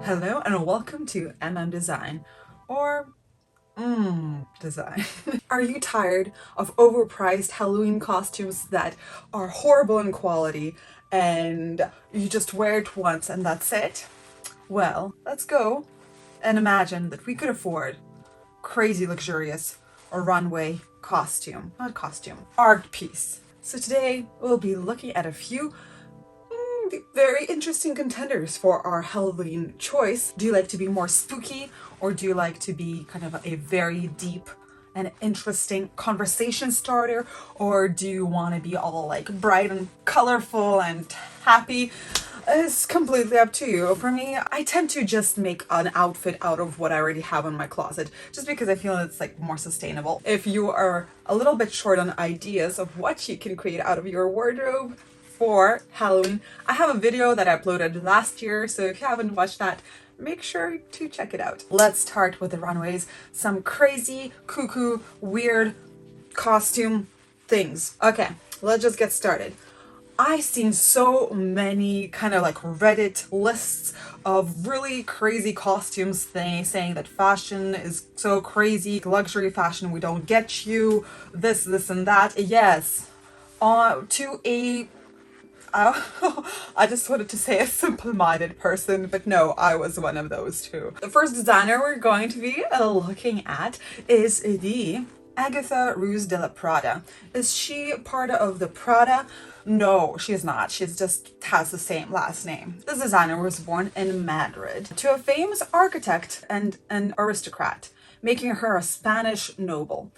Hello and welcome to Design, or Design. Are you tired of overpriced Halloween costumes that are horrible in quality and you just wear it once and that's it? Well, let's go and imagine that we could afford crazy luxurious or runway art piece. So today we'll be looking at a few very interesting contenders for our Halloween choice. Do you like to be more spooky, or do you like to be kind of a very deep and interesting conversation starter, or do you want to be all like bright and colorful and happy? It's completely up to you. For me, I tend to just make an outfit out of what I already have in my closet, just because I feel it's like more sustainable. If you are a little bit short on ideas of what you can create out of your wardrobe for Halloween, I have a video that I uploaded last year, so if you haven't watched that, make sure to check it out. Let's start with the runways. Some crazy, cuckoo, weird costume things. Okay, let's just get started. I've seen so many kind of like Reddit lists of really crazy costumes saying that fashion is so crazy, luxury fashion, we don't get you, this and that. Yes, to a I just wanted to say a simple-minded person, but no, I was one of those too. The first designer we're going to be looking at is the Agatha Ruiz de la Prada. Is she part of the Prada? No, she's not. She's just has the same last name. This designer was born in Madrid to a famous architect and an aristocrat, making her a Spanish noble.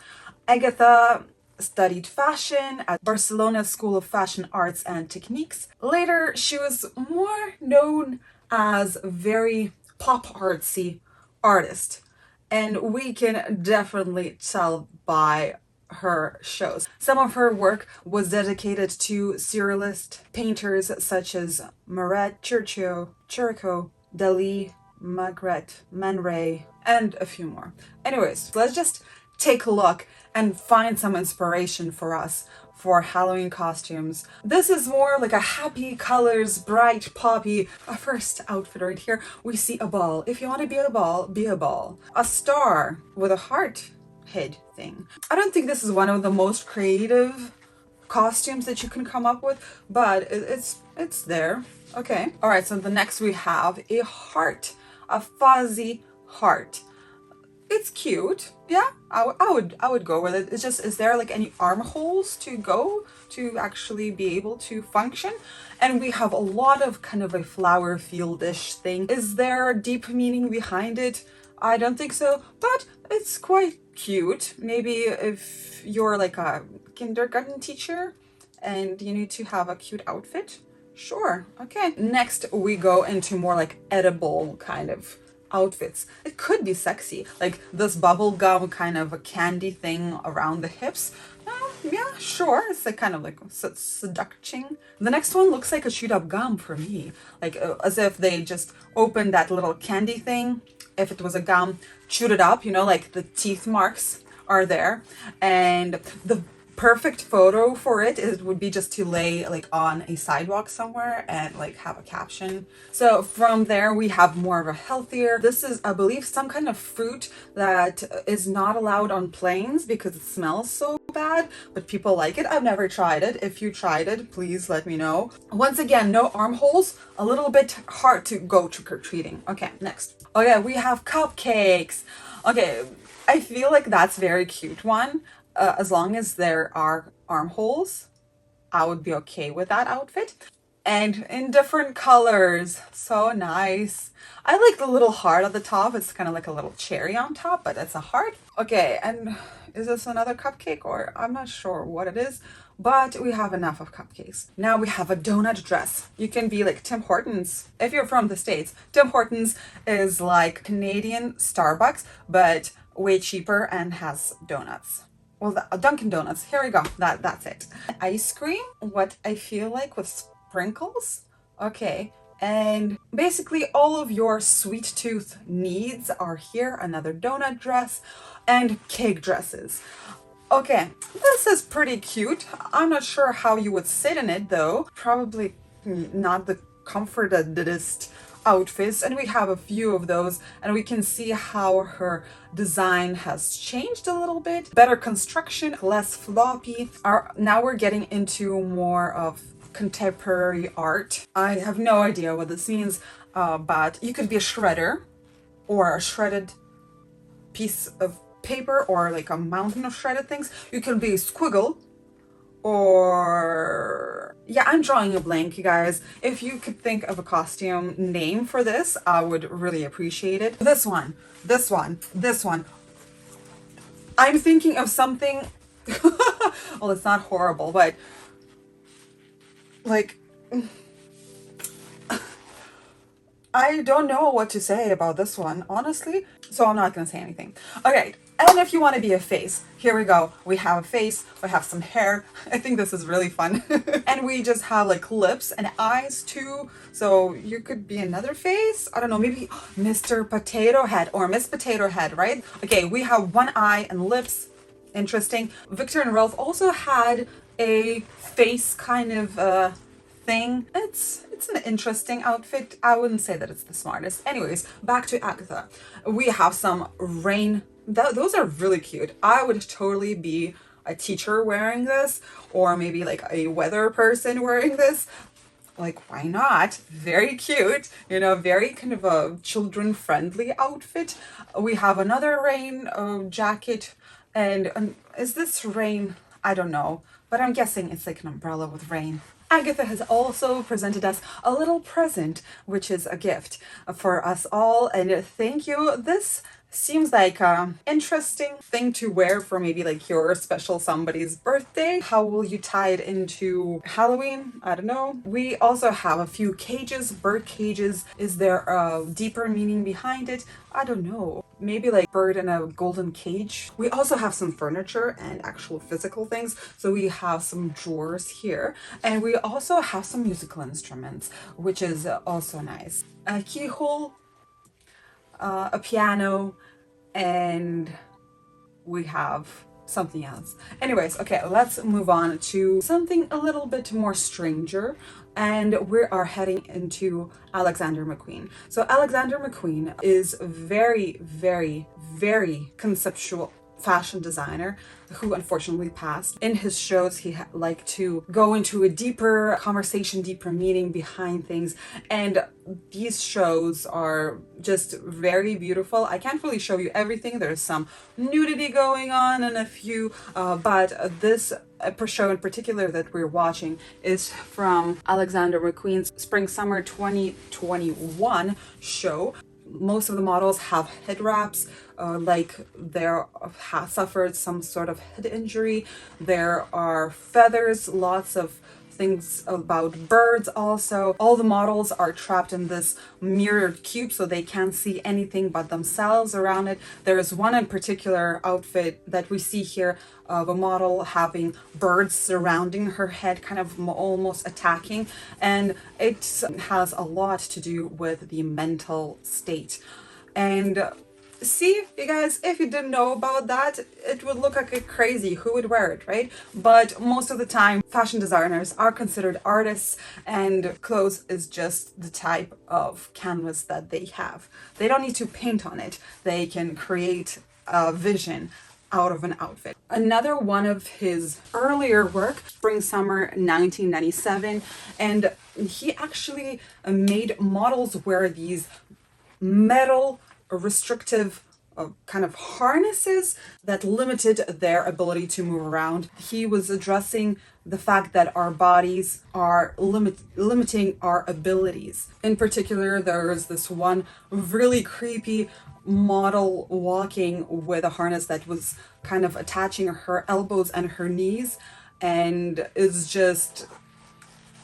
Agatha studied fashion at Barcelona School of Fashion Arts and Techniques. Later, she was more known as a very pop artsy artist, and we can definitely tell by her shows. Some of her work was dedicated to surrealist painters such as Marat, Chirico, Dali, Magritte, Man Ray, and a few more. Anyways, let's just take a look and find some inspiration for us for Halloween costumes. This is more like a happy colors, bright, poppy. Our first outfit right here, we see a ball. If you want to be a ball, be a ball. A star with a heart head thing. I don't think this is one of the most creative costumes that you can come up with, but it's there. Okay. All right, so the next we have a heart, a fuzzy heart. It's cute. Yeah, I would go with it. It's just, is there like any armholes to go to actually be able to function? And we have a lot of kind of a flower field-ish thing. Is there a deep meaning behind it? I don't think so, but it's quite cute. Maybe if you're like a kindergarten teacher and you need to have a cute outfit, sure. Okay. Next, we go into more like edible kind of outfits. It could be sexy, like this bubblegum kind of a candy thing around the hips. Yeah, sure. It's like kind of like seducting. The next one looks like a chewed up gum for me, like as if they just opened that little candy thing. If it was a gum, chewed it up, you know, like the teeth marks are there. And the perfect photo for it would be just to lay like on a sidewalk somewhere and like have a caption. So from there we have more of a healthier, this is I believe some kind of fruit that is not allowed on planes because it smells so bad, but people like it. I've never tried it. If you tried it, please let me know. Once again, no armholes, a little bit hard to go trick-or-treating. Okay, next. Oh yeah, we have cupcakes. Okay, I feel like that's very cute one. As long as there are armholes, I would be okay with that outfit. And in different colors, so nice. I like the little heart at the top. It's kind of like a little cherry on top, but it's a heart. Okay, and is this another cupcake, or I'm not sure what it is, but we have enough of cupcakes. Now we have a donut dress. You can be like Tim Hortons. If you're from the States, Tim Hortons is like Canadian Starbucks, but way cheaper and has donuts. Well, Dunkin' Donuts, here we go, that's it. Ice cream, what I feel like with sprinkles. Okay, and basically all of your sweet tooth needs are here. Another donut dress and cake dresses. Okay, this is pretty cute. I'm not sure how you would sit in it though. Probably not the comfortedest outfits, and we have a few of those, and we can see how her design has changed a little bit. Better construction, less floppy. Now we're getting into more of contemporary art. I have no idea what this means, but you could be a shredder or a shredded piece of paper or like a mountain of shredded things. You can be a squiggle, or yeah, I'm drawing a blank, you guys. If you could think of a costume name for this, I would really appreciate it. This one. I'm thinking of something well, it's not horrible, but like I don't know what to say about this one, honestly, so I'm not gonna say anything. Okay, and if you want to be a face, here we go. We have a face, we have some hair. I think this is really fun. And we just have like lips and eyes too, so you could be another face. I don't know, maybe Mr. Potato Head or Miss Potato Head, right? Okay, we have one eye and lips. Interesting. Victor and Rolf also had a face kind of thing. It's an interesting outfit. I wouldn't say that it's the smartest. Anyways, back to Agatha. We have some rain. Those are really cute. I would totally be a teacher wearing this, or maybe like a weather person wearing this. Like, why not? Very cute, you know, very kind of a children-friendly outfit. We have another rain jacket, and is this rain? I don't know, but I'm guessing it's like an umbrella with rain. Agatha has also presented us a little present, which is a gift for us all, and thank you. This seems like an interesting thing to wear for maybe like your special somebody's birthday. How will you tie it into Halloween? I don't know. We also have a few cages, bird cages. Is there a deeper meaning behind it? I don't know. Maybe like bird in a golden cage. We also have some furniture and actual physical things. So we have some drawers here, and we also have some musical instruments, which is also nice. A keyhole, a piano, and we have something else. Anyways, okay, let's move on to something a little bit more stranger, and we are heading into Alexander McQueen. So Alexander McQueen is very, very, very conceptual fashion designer who unfortunately passed. In his shows, he liked to go into a deeper conversation, deeper meaning behind things, and these shows are just very beautiful. I can't really show you everything. There's some nudity going on and a few, but this show in particular that we're watching is from Alexander McQueen's Spring Summer 2021 show. Most of the models have head wraps, like they have suffered some sort of head injury. There are feathers, lots of things about birds also. All the models are trapped in this mirrored cube, so they can't see anything but themselves around it. There is one in particular outfit that we see here of a model having birds surrounding her head, kind of almost attacking, and it has a lot to do with the mental state. And see, you guys, if you didn't know about that, it would look like a crazy. Who would wear it, right? But most of the time, fashion designers are considered artists, and clothes is just the type of canvas that they have. They don't need to paint on it. They can create a vision out of an outfit. Another one of his earlier work, Spring Summer 1997, and he actually made models wear these metal restrictive kind of harnesses that limited their ability to move around. He was addressing the fact that our bodies are limiting our abilities. In particular, there is this one really creepy model walking with a harness that was kind of attaching her elbows and her knees, and it's just,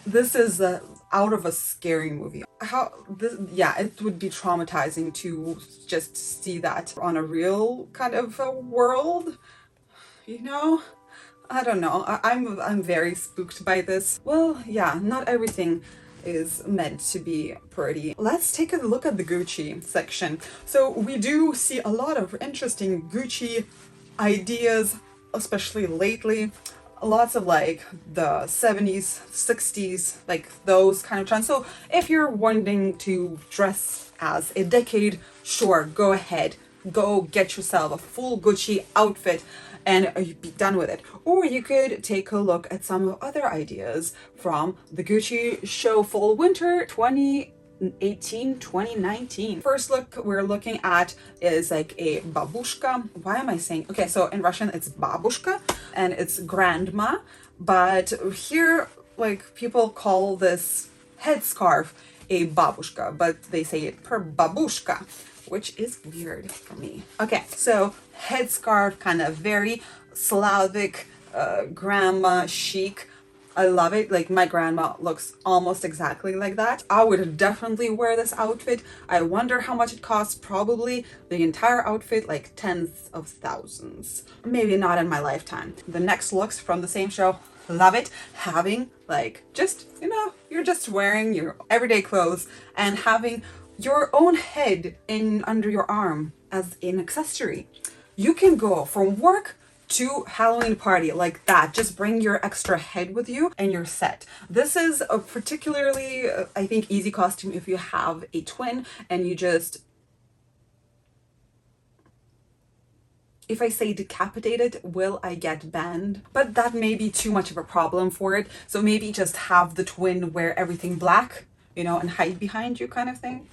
this is out of a scary movie. Yeah, it would be traumatizing to just see that on a real kind of a world, you know? I don't know. I'm very spooked by this. Well, yeah, not everything is meant to be pretty. Let's take a look at the Gucci section. So we do see a lot of interesting Gucci ideas, especially lately. lots of like the 70s, 60s, like those kind of trends. So if you're wanting to dress as a decade, sure, go ahead. Go get yourself a full Gucci outfit and you'd be done with it. Or you could take a look at some other ideas from the Gucci show Fall Winter 2018-2019. First look we're looking at is like a babushka. Why am I saying? Okay, so in Russian it's babushka and it's grandma, but here like people call this headscarf a babushka, but they say it per babushka, which is weird for me. Okay, so headscarf, kind of very Slavic, grandma chic. I love it. Like my grandma looks almost exactly like that. I would definitely wear this outfit. I wonder how much it costs. Probably the entire outfit, like tens of thousands. Maybe not in my lifetime. The next looks from the same show. Love it. Having like just, you know, you're just wearing your everyday clothes and having your own head in under your arm as an accessory. You can go from work to Halloween party like that. Just bring your extra head with you and you're set. This is a particularly, I think, easy costume if you have a twin and you just, if I say decapitated, will I get banned? But that may be too much of a problem for it. So maybe just have the twin wear everything black, you know, and hide behind you kind of thing.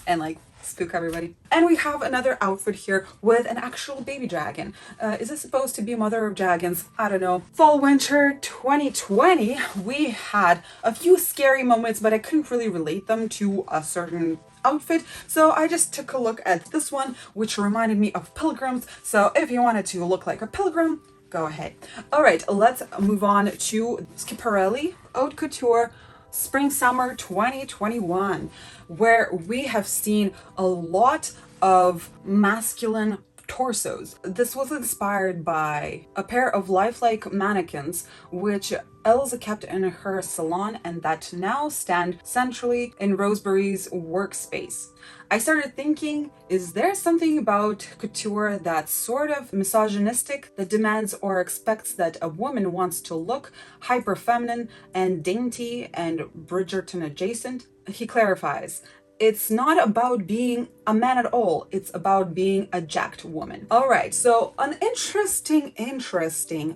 And like spook everybody. And we have another outfit here with an actual baby dragon. Is this supposed to be mother of dragons? I don't know. Fall winter 2020, we had a few scary moments, but I couldn't really relate them to a certain outfit. So I just took a look at this one, which reminded me of pilgrims. So if you wanted to look like a pilgrim, go ahead. All right, let's move on to Schiaparelli Haute Couture Spring Summer 2021, where we have seen a lot of masculine torsos. This was inspired by a pair of lifelike mannequins which Elsa kept in her salon and that now stand centrally in Roseberry's workspace. I started thinking, is there something about couture that's sort of misogynistic, that demands or expects that a woman wants to look hyper feminine and dainty and Bridgerton adjacent? He clarifies, it's not about being a man at all. It's about being a jacked woman. All right, so an interesting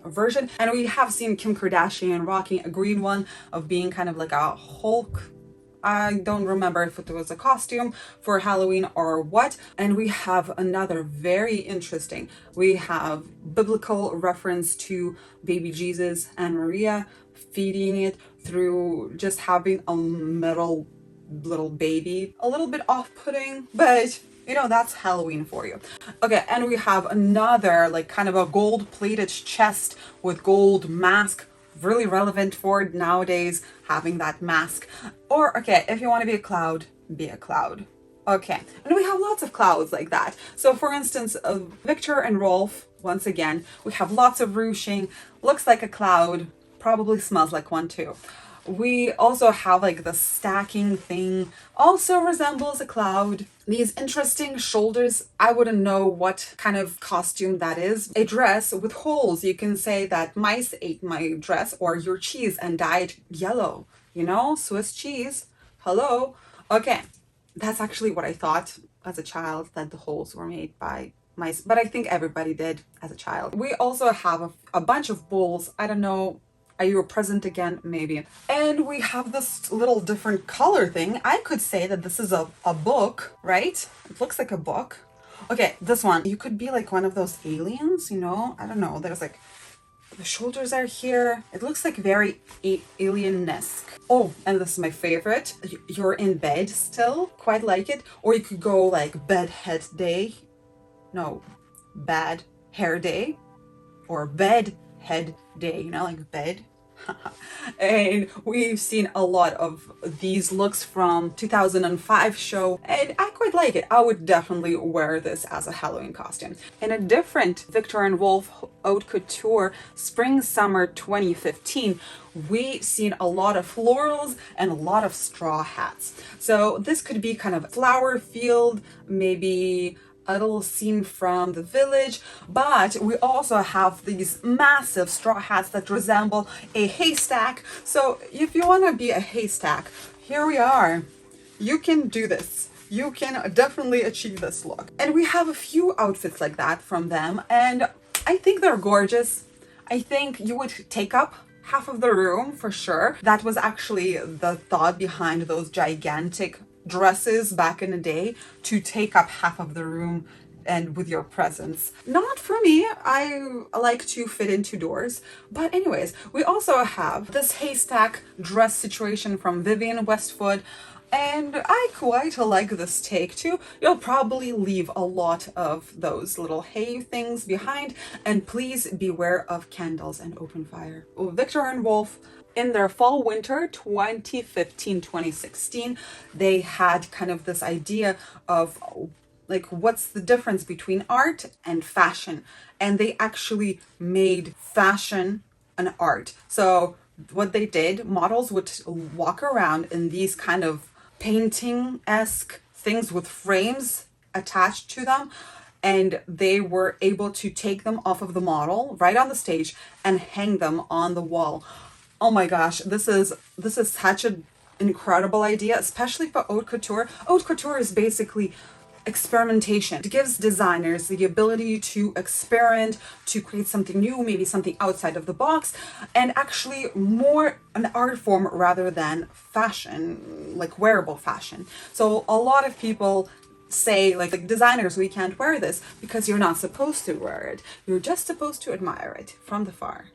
version. And we have seen Kim Kardashian rocking a green one of being kind of like a Hulk. I don't remember if it was a costume for Halloween or what. And we have another very interesting. We have biblical reference to baby Jesus and Maria feeding it through just having a metal little baby. A little bit off-putting, but you know, that's Halloween for you. Okay, and we have another like kind of a gold-plated chest with gold mask. Really relevant for nowadays, having that mask. Or okay, if you want to be a cloud, be a cloud. Okay, and we have lots of clouds like that. So for instance, Victor and Rolf, once again, we have lots of ruching, looks like a cloud, probably smells like one too. We also have like the stacking thing, also resembles a cloud. These interesting shoulders, I wouldn't know what kind of costume that is. A dress with holes. You can say that mice ate my dress or your cheese and dyed yellow. You know, Swiss cheese. Hello. Okay, that's actually what I thought as a child, that the holes were made by mice. But I think everybody did as a child. We also have a bunch of bowls. I don't know. Are you present again? Maybe. And we have this little different color thing. I could say that this is a book, right? It looks like a book. Okay, this one. You could be like one of those aliens, you know? I don't know. There's like, the shoulders are here. It looks like very alien-esque. Oh, and this is my favorite. You're in bed still. Quite like it. Or you could go like bed head day. No, bad hair day. Or bed head day, you know, like bed. And we've seen a lot of these looks from 2005 show, and I quite like it. I would definitely wear this as a Halloween costume. In a different Victor and Rolf Haute Couture Spring Summer 2015, we seen a lot of florals and a lot of straw hats. So this could be kind of flower field, maybe a little scene from the village, but we also have these massive straw hats that resemble a haystack. So if you want to be a haystack, here we are. You can do this. You can definitely achieve this look. And we have a few outfits like that from them, and I think they're gorgeous. I think you would take up half of the room for sure. That was actually the thought behind those gigantic dresses back in the day, to take up half of the room and with your presence. Not for me. I like to fit into doors. But anyways, we also have this haystack dress situation from Vivienne Westwood. And I quite like this take too. You'll probably leave a lot of those little hay things behind, and please beware of candles and open fire. Viktor and Rolf, in their fall winter 2015-2016, they had kind of this idea of like, what's the difference between art and fashion? And they actually made fashion an art. So what they did, models would walk around in these kind of painting-esque things with frames attached to them, and they were able to take them off of the model right on the stage and hang them on the wall. Oh my gosh, this is such an incredible idea, especially for haute couture. Haute couture is basically experimentation. It gives designers the ability to experiment, to create something new, maybe something outside of the box, and actually more an art form rather than fashion, like wearable fashion. So a lot of people say, like designers, we can't wear this because you're not supposed to wear it. You're just supposed to admire it from the far.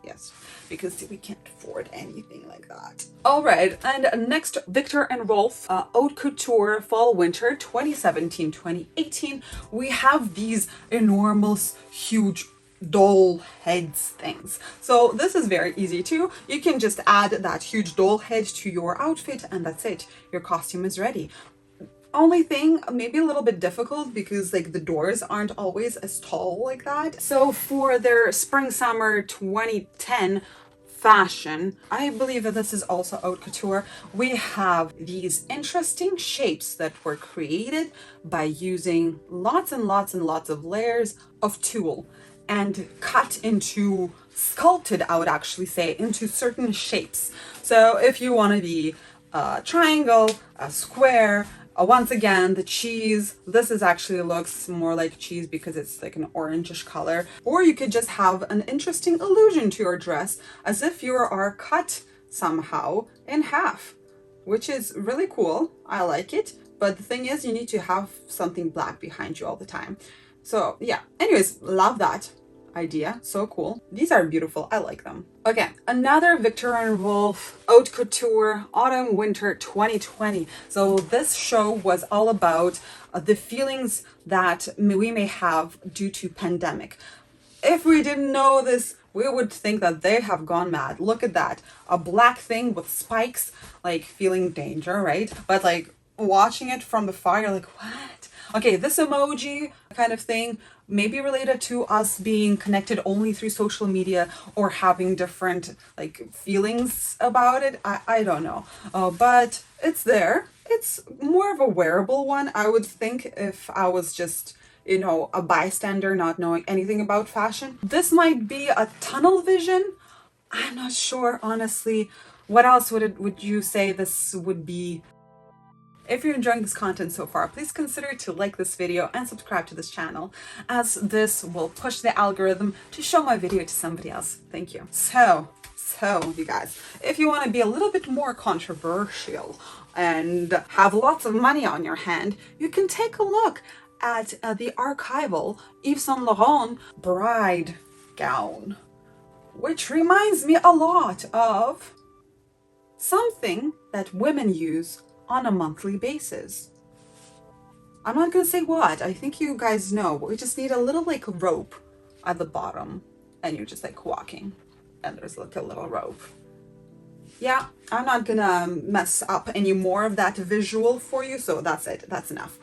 Yes, because we can't afford anything like that. All right, and next, Viktor and Rolf, Haute Couture Fall Winter 2017-2018. We have these enormous, huge doll heads things. So this is very easy too. You can just add that huge doll head to your outfit, and that's it. Your costume is ready. Only thing, maybe a little bit difficult because like the doors aren't always as tall like that. So for their spring summer 2010 fashion, I believe that this is also haute couture. We have these interesting shapes that were created by using lots and lots and lots of layers of tulle and cut into, sculpted, I would actually say, into certain shapes. So if you want to be a triangle, a square, once again, the cheese, this is actually looks more like cheese because it's like an orangish color. Or you could just have an interesting allusion to your dress as if you are cut somehow in half, which is really cool. I like it. But the thing is, you need to have something black behind you all the time. So yeah, anyways, love that idea. So cool. These are beautiful. I like them. Okay, another Viktor and Rolf Haute Couture Autumn Winter 2020. So this show was all about the feelings that we may have due to pandemic. If we didn't know this, we would think that they have gone mad. Look at that. A black thing with spikes, like feeling danger, right? But like watching it from the far, you're like, what? Okay, this emoji kind of thing may be related to us being connected only through social media or having different like feelings about it. I don't know. But it's there. It's more of a wearable one, I would think, if I was just, you know, a bystander not knowing anything about fashion. This might be a tunnel vision. I'm not sure, honestly. What else would you say this would be? If you're enjoying this content so far, please consider to like this video and subscribe to this channel, as this will push the algorithm to show my video to somebody else. Thank you. So you guys, if you want to be a little bit more controversial and have lots of money on your hand, you can take a look at the archival Yves Saint Laurent bride gown, which reminds me a lot of something that women use on a monthly basis. I'm not gonna say what, I think you guys know, but we just need a little like rope at the bottom and you're just like walking and there's like a little rope. Yeah, I'm not gonna mess up any more of that visual for you, so that's it, that's enough.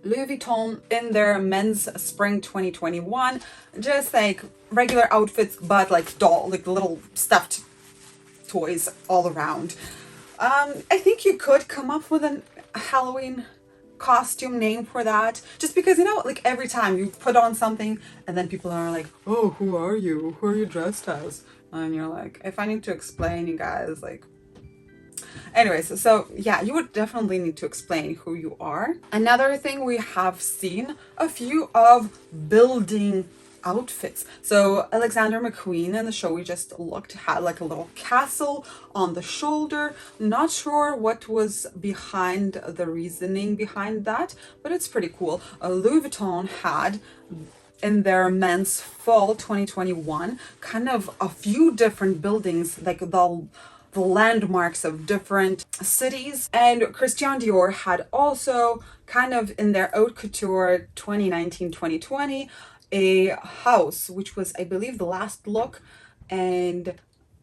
Louis Vuitton in their men's spring 2021, just like regular outfits but like doll, like little stuffed toys all around. I think you could come up with a Halloween costume name for that, just because, you know, like every time you put on something and then people are like, oh, who are you, who are you dressed as? And you're like, if I need to explain, you guys, like, anyways, so yeah, you would definitely need to explain who you are. Another thing, we have seen a few of building outfits. So Alexander McQueen in the show we just looked had like a little castle on the shoulder. Not sure what was behind the reasoning behind that, but it's pretty cool. Louis Vuitton had in their men's fall 2021 kind of a few different buildings, like the landmarks of different cities. And Christian Dior had also kind of in their haute couture 2019-2020 a house, which was, I believe, the last look, and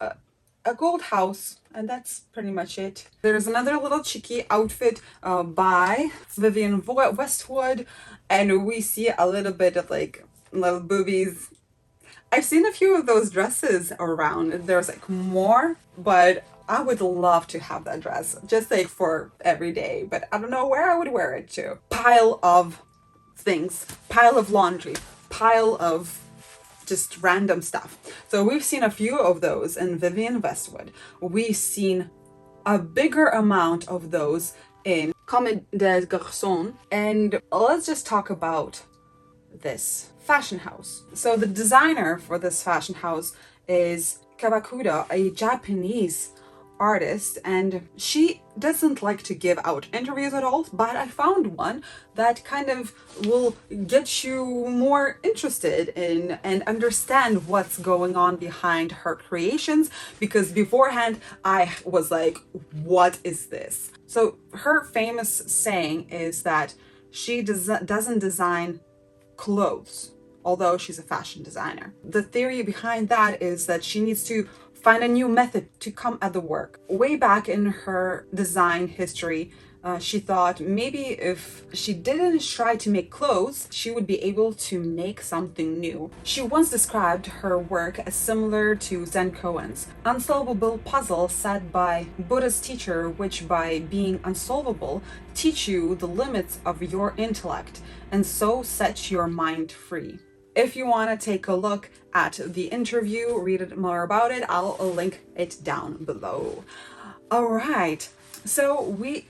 a gold house, and that's pretty much it. There's another little cheeky outfit by Vivienne Westwood, and we see a little bit of like little boobies. I've seen a few of those dresses around. There's like more, but I would love to have that dress just like for every day, but I don't know where I would wear it to. Pile of things, pile of laundry, pile of just random stuff. So we've seen a few of those in Vivienne Westwood. We've seen a bigger amount of those in Comme des Garçons. And let's just talk about this fashion house. So the designer for this fashion house is Kawakuda, a Japanese artist, and she doesn't like to give out interviews at all, but I found one that kind of will get you more interested in and understand what's going on behind her creations, because beforehand I was like, what is this? So her famous saying is that she doesn't design clothes, although she's a fashion designer. The theory behind that is that she needs to find a new method to come at the work. Way back in her design history, she thought maybe if she didn't try to make clothes, she would be able to make something new. She once described her work as similar to Zen koans, unsolvable puzzle set by Buddha's teacher, which by being unsolvable, teach you the limits of your intellect and so set your mind free. If you want to take a look at the interview, read more about it, I'll link it down below. All right, so we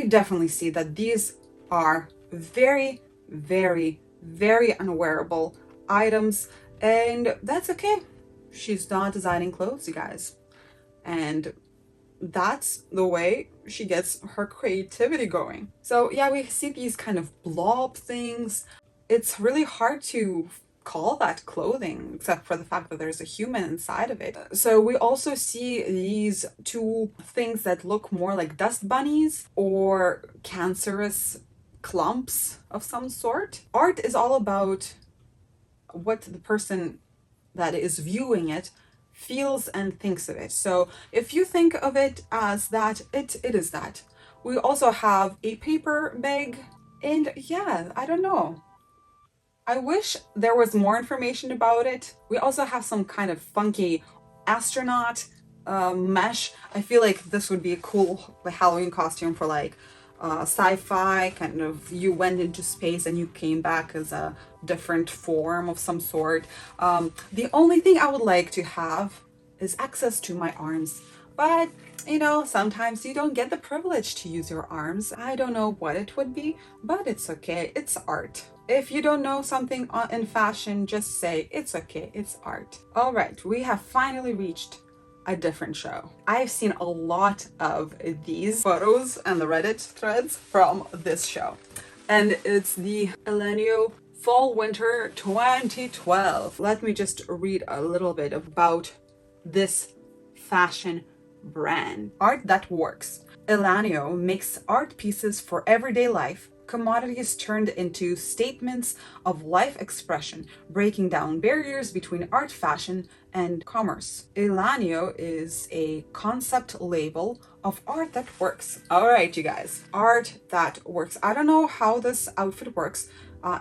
definitely see that these are very, very, very unwearable items, and that's okay. She's not designing clothes, you guys. And that's the way she gets her creativity going. So yeah, we see these kind of blob things. It's really hard to call that clothing, except for the fact that there's a human inside of it. So we also see these two things that look more like dust bunnies or cancerous clumps of some sort. Art is all about what the person that is viewing it feels and thinks of it. So if you think of it as that, it is that. We also have a paper bag, and yeah, I don't know. I wish there was more information about it. We also have some kind of funky astronaut mesh. I feel like this would be a cool Halloween costume for like sci-fi, kind of you went into space and you came back as a different form of some sort. The only thing I would like to have is access to my arms. But, you know, sometimes you don't get the privilege to use your arms. I don't know what it would be, but it's okay. It's art. If you don't know something in fashion, just say, it's okay, it's art. All right, we have finally reached a different show. I've seen a lot of these photos and the Reddit threads from this show. And it's the Ilanio Fall Winter 2012. Let me just read a little bit about this fashion brand. Art that works. Ilanio makes art pieces for everyday life, commodities turned into statements of life expression, breaking down barriers between art, fashion, and commerce. Ilanio is a concept label of art that works. All right, you guys, art that works. I don't know how this outfit works,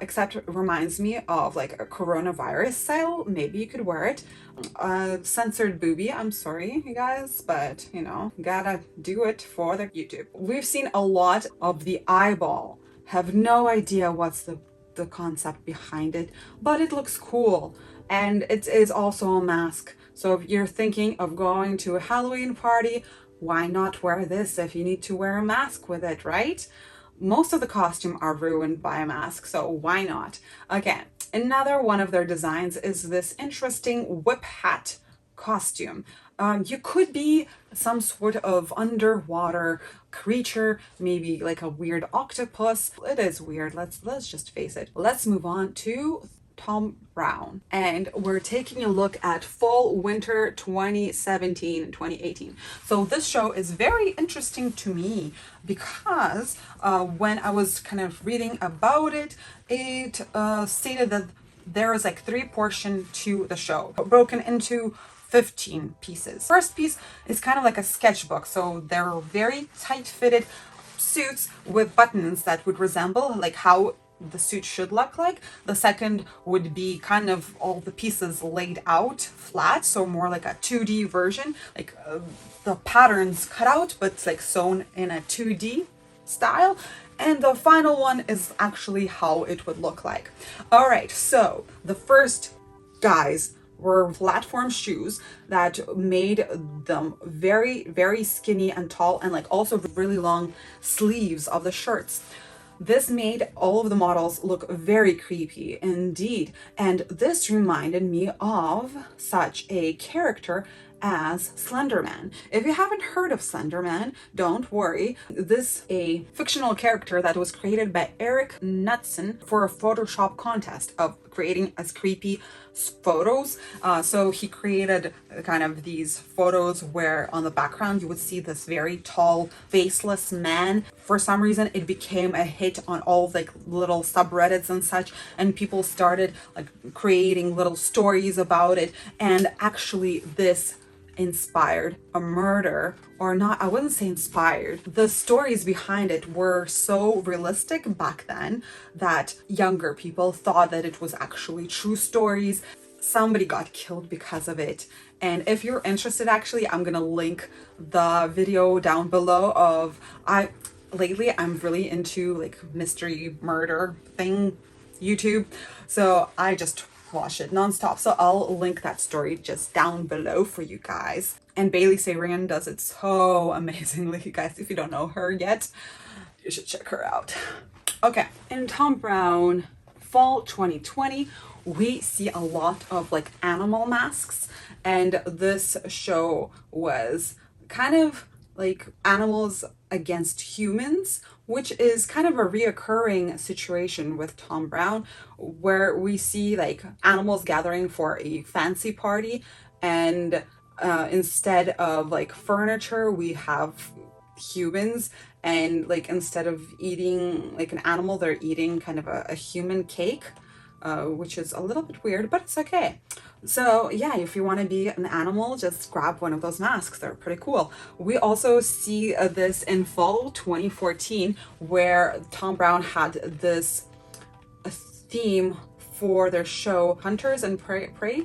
except it reminds me of like a coronavirus style. Maybe you could wear it. Censored boobie, I'm sorry you guys, but you know, gotta do it for the YouTube. We've seen a lot of the eyeball Have no idea what's the concept behind it, but it looks cool. And it is also a mask. So if you're thinking of going to a Halloween party, why not wear this if you need to wear a mask with it, right? Most of the costume are ruined by a mask, so why not? Again, another one of their designs is this interesting whip hat costume. You could be some sort of underwater creature, maybe like a weird octopus. It is weird. Let's just face it. Let's move on to Thom Browne, and we're taking a look at fall winter 2017 and 2018. So this show is very interesting to me because when I was kind of reading about it, it stated that there is like 3 portions to the show, broken into 15 pieces. First piece is kind of like a sketchbook, so they're very tight fitted suits with buttons that would resemble like how the suit should look like. The second would be kind of all the pieces laid out flat, so more like a 2D version, like the patterns cut out but like sewn in a 2D style. And the final one is actually how it would look like. All right, so the first guys were platform shoes that made them very, very skinny and tall, and like also really long sleeves of the shirts. This made all of the models look very creepy indeed, and this reminded me of such a character as Slenderman. If you haven't heard of Slenderman, don't worry. This is a fictional character that was created by Eric Knudsen for a Photoshop contest of creating as creepy photos. So he created kind of these photos where on the background you would see this very tall, faceless man. For some reason, it became a hit on all like little subreddits and such, and people started like creating little stories about it. And actually, this inspired a murder, or not, I wouldn't say inspired. The stories behind it were so realistic back then that younger people thought that it was actually true stories. Somebody got killed because of it. And if you're interested, actually, I'm gonna link the video down below of lately I'm really into like mystery murder thing YouTube, so I just watch it nonstop. So I'll link that story just down below for you guys. And Bailey Sarian does it so amazingly, you guys. If you don't know her yet, you should check her out. Okay, in Thom Browne fall 2020, we see a lot of like animal masks, and this show was kind of like animals against humans, which is kind of a reoccurring situation with Thom Browne, where we see like animals gathering for a fancy party, and instead of like furniture, we have humans, and like instead of eating like an animal, they're eating kind of a human cake, which is a little bit weird, but it's okay. So yeah, if you want to be an animal, just grab one of those masks. They're pretty cool. We also see this in fall 2014, where Thom Browne had this theme for their show Hunters and Prey,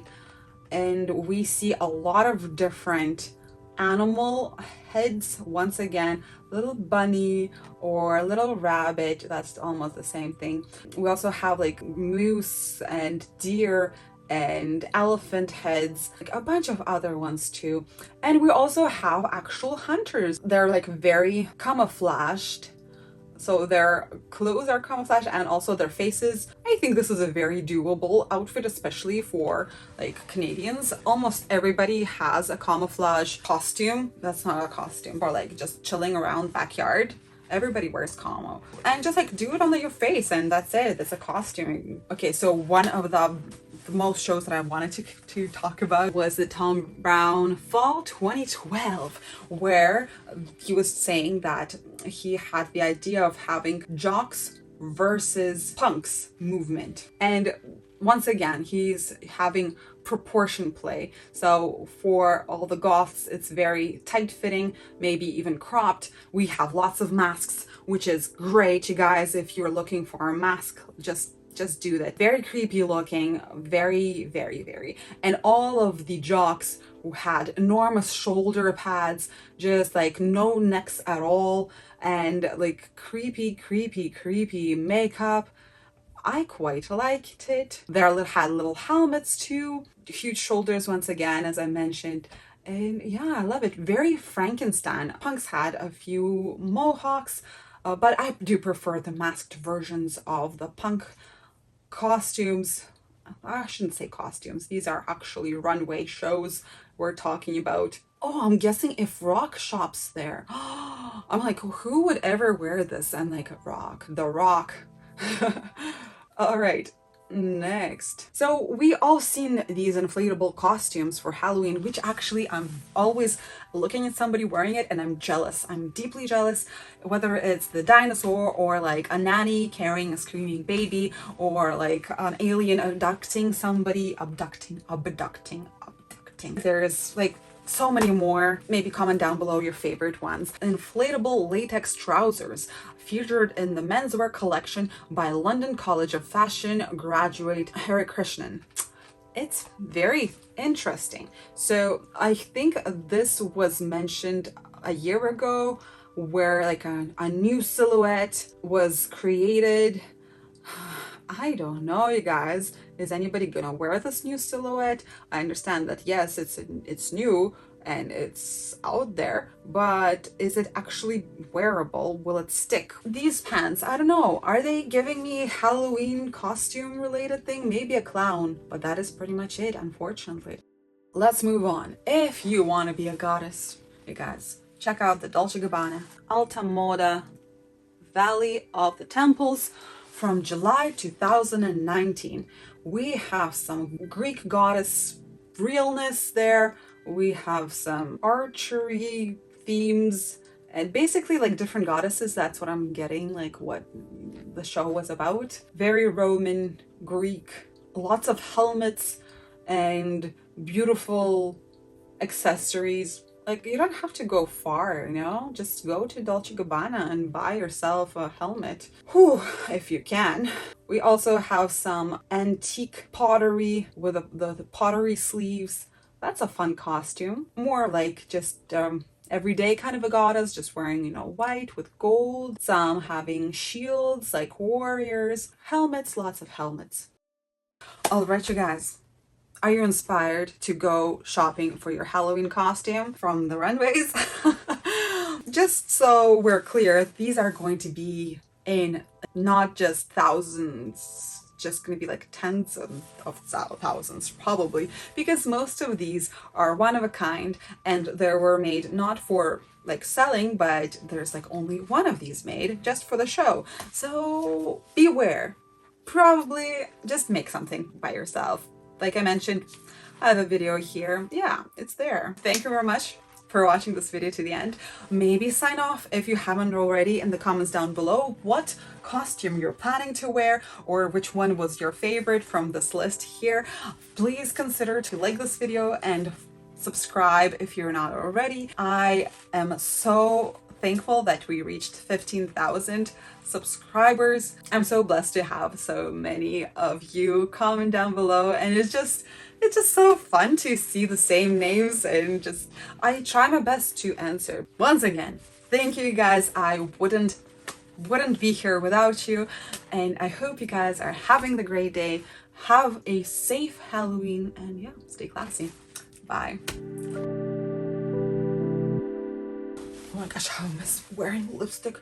and we see a lot of different animal heads. Once again, little bunny or little rabbit, that's almost the same thing. We also have like moose and deer and elephant heads, like a bunch of other ones too. And we also have actual hunters. They're like very camouflaged, so their clothes are camouflaged and also their faces. I think this is a very doable outfit, especially for like Canadians. Almost everybody has a camouflage costume. That's not a costume, but like just chilling around backyard. Everybody wears camo, and just like do it on your face, and that's it. It's a costume. Okay, so one of the most shows that I wanted to talk about was the Thom Browne fall 2012, where he was saying that he had the idea of having jocks versus punks movement. And once again, he's having proportion play. So for all the goths, it's very tight fitting, maybe even cropped. We have lots of masks, which is great, you guys. If you're looking for a mask, just just do that. Very creepy looking, very, very, very. And all of the jocks had enormous shoulder pads, just like no necks at all, and like creepy, creepy, creepy makeup. I quite liked it. They had little helmets too, huge shoulders once again, as I mentioned. And yeah, I love it. Very Frankenstein. Punks had a few mohawks, but I do prefer the masked versions of the punk costumes. I shouldn't say costumes. These are actually runway shows we're talking about. Oh, I'm guessing if Rock shops there. I'm like, who would ever wear this? I'm like, Rock, the Rock. All right, next. So we all seen these inflatable costumes for Halloween, which actually I'm always looking at somebody wearing it and I'm jealous. I'm deeply jealous, whether it's the dinosaur or like a nanny carrying a screaming baby or like an alien abducting somebody, abducting. There's like so many more. Maybe comment down below your favorite ones. Inflatable latex trousers featured in the menswear collection by London College of Fashion graduate Harikrishnan. It's very interesting. So I think this was mentioned a year ago where like a new silhouette was created. I don't know, you guys. Is anybody gonna wear this new silhouette? I understand that yes, it's new and it's out there, but is it actually wearable? Will it stick? These pants, I don't know. Are they giving me Halloween costume related thing? Maybe a clown, but that is pretty much it, unfortunately. Let's move on. If you want to be a goddess, you guys, check out the Dolce Gabbana Alta Moda Valley of the Temples from July 2019. We have some Greek goddess realness there. We have some archery themes and basically like different goddesses. That's what I'm getting, like what the show was about. Very Roman, Greek, lots of helmets and beautiful accessories. Like, you don't have to go far, you know? Just go to Dolce Gabbana and buy yourself a helmet. Whew, if you can. We also have some antique pottery with the pottery sleeves. That's a fun costume. More like just everyday kind of a goddess, just wearing, you know, white with gold. Some having shields like warriors. Helmets, lots of helmets. All right, you guys. Are you inspired to go shopping for your Halloween costume from the runways? Just so we're clear, these are going to be in not just thousands, just going to be like tens of thousands probably, because most of these are one of a kind and they were made not for like selling, but there's like only one of these made just for the show. So beware. Probably just make something by yourself. Like I mentioned, I have a video here. Yeah, it's there. Thank you very much for watching this video to the end. Maybe sign off if you haven't already in the comments down below what costume you're planning to wear or which one was your favorite from this list here. Please consider to like this video and subscribe if you're not already. I am so thankful that we reached 15,000 subscribers. I'm so blessed to have so many of you comment down below, and it's just so fun to see the same names, and just I try my best to answer. Once again, thank you guys. I wouldn't be here without you, and I hope you guys are having the great day. Have a safe Halloween, and yeah, stay classy. Bye. Oh my gosh, how I miss wearing lipstick.